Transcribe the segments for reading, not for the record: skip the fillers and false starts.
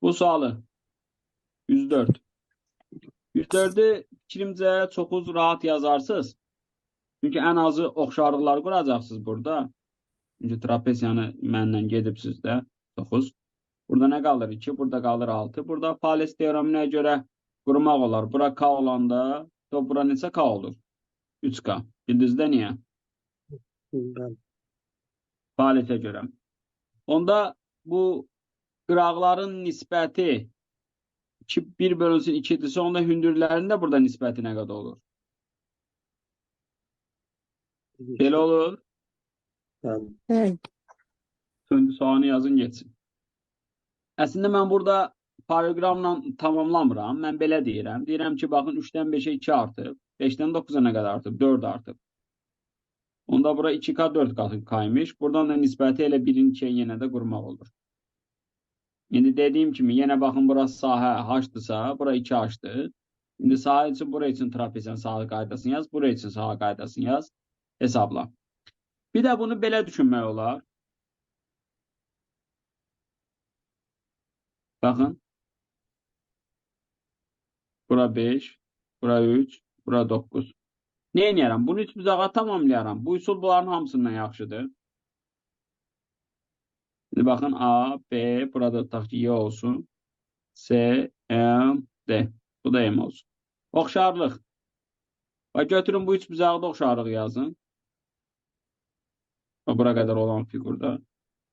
Bu sualı 104. 104'ü fikrimcə çoxuz rahat yazarsınız. Çünki ən azı oxşarlıqlar quracaqsınız burada. Çünki trapesiyanı mənlə gedibsiz də 9. Burada nə qalır? 2, burada qalır 6. Burada Fales teoreminə görə qurmaq olar. Bura K olanda, bura neçə K olur? 3K. Bildinizdə niyə? Bəli. Falesə görə. Onda bu qıraqların nisbəti 1 bölünsün 2'dirsə, onda hündürlərin də burada nisbəti nə qədər olur? Belə olur. Bəli. Evet. Söndü soğanı yazın geçsin. Əslində mən burada paralelogramla tamamlamıram. Mən belə deyirəm. Deyirəm ki, baxın 3'dən 5'e 2 artıb. 5'dən 9'a nə qədər artıb? 4 artıb. Onda bura 2K 4 kaymış. Buradan da nisbəti elə 1'in 2'ye yenə də qurmaq olur. İndi dediyim kimi yenə baxın burası sahə H-dırsa, bura 2H-dır. İndi sahə üçün bura üçün trapezin sahə qaydasını yaz, bura üçün sahə qaydasını yaz. Hesabla. Bir də bunu belə düşünmək olar. Baxın. Bura 5, bura 3, bura 9. Ne edirəm? Bunu üç bucağa tamamlayaram. Bu üsul bunların hamısından yaxşıdır. Şimdi baxın A, B, burada tutaq ki, Y olsun. C, M, D. Bu da M olsun. Oxşarlıq. Və götürün bu üç bucaqda oxşarlıq yazın. Bura qədər olan figurda.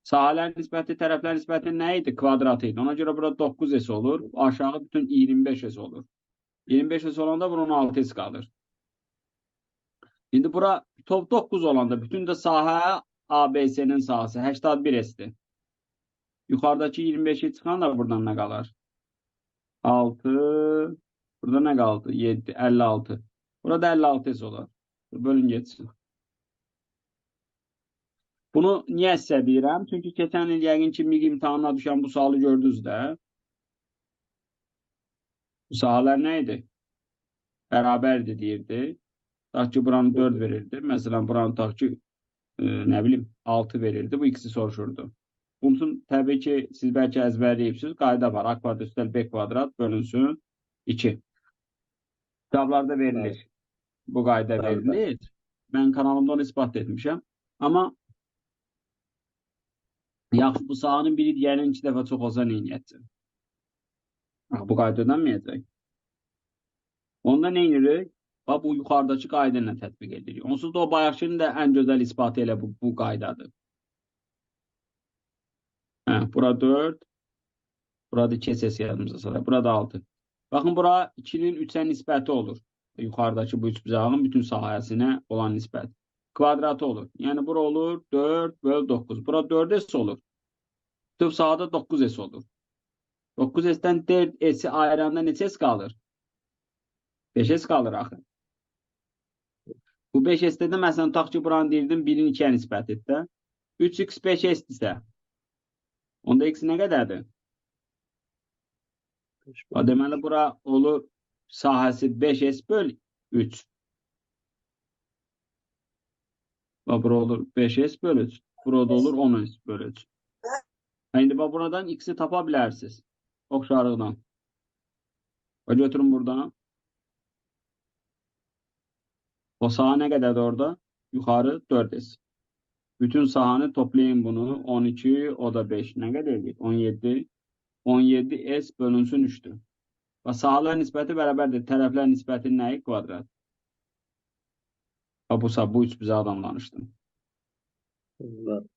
Sahələrin nisbəti, tərəflərin nisbəti nə idi? Kvadratı idi. Ona görə burada 9S olur. Aşağı bütün 25S olur. 25S olanda bunun 16S qalır. Şimdi bura top 9 olanda bütün de sahə ABS'nin sahəsi 81S'dir. Yuxarıdakı 25'e çıxan da buradan nə qalar? 6. Burada nə qaldı? 7, 56. Burada 56S olar. Bölün geçsin. Bunu niyə sizə deyirəm? Çünki keçən il yəqin ki MİQ imtahanına düşən bu sualı gördünüz də. Bu sahələr nə idi? Bərabərdir deyirdi. Tutaq ki buranı 4 verirdi. Məsələn buranı tutaq ki nə bilim 6 verirdi. Bu ikisi soruşurdu. Bunun təbii ki siz bəlkə əzbərləyibsiniz. Qayda var. A kvadrat üstəl B kvadrat bölünsün 2. Kitablarda verilir. Bu qayda verilir. Ben kanalımda onu ispat etmişəm. Amma yaxşı bu sahanın biri diğerinin 2 dəfə çox olsa neyniyəcək? Bu qayda ödənməyəcək. Onda neynirik? Bu yuxarıdakı qayda ilə tətbiq edilir. Onsuz da o bayaqçının da ən gözəl isbatı elə bu qaydadır. Bura 4. Burada 2S yazımıza sonra. Burada 6. Bakın bura 2'nin 3'e nisbəti olur. Yuxarıdakı bu üç bucağın bütün sahəsinə olan nisbət. Kvadratı olur. Yəni bura olur 4 böl 9. Bura 4S olur. Bütün sahada 9S olur. 9S'dən 4S'i ayıranda neçə S qalır? 5S qalır axı. Bu 5S'də də məsələn tutaq ki buranı deyirdim 1'in 2'ye nisbətidir də. 3x 5S'dirsə onda x nə qədərdir? Deməli bura olur sahəsi 5S böl 3. Bura olur 5S böl 3. Burada olur 10S böl 3. İndi buradan x'i tapa bilərsiniz. Oxşarlıqdan. Götürün buradan. O saha nə qədərdir orada? Yuxarı 4S. Bütün sahanı toplayın bunu. 12, o da 5. Nə qədər edir? 17. 17S bölünsün 3'tür. Və sahalar nisbəti bərabərdir. Tərəflər nisbəti nəyi? Kvadrat. Bu üç bucaqdan danışdım. Bəli.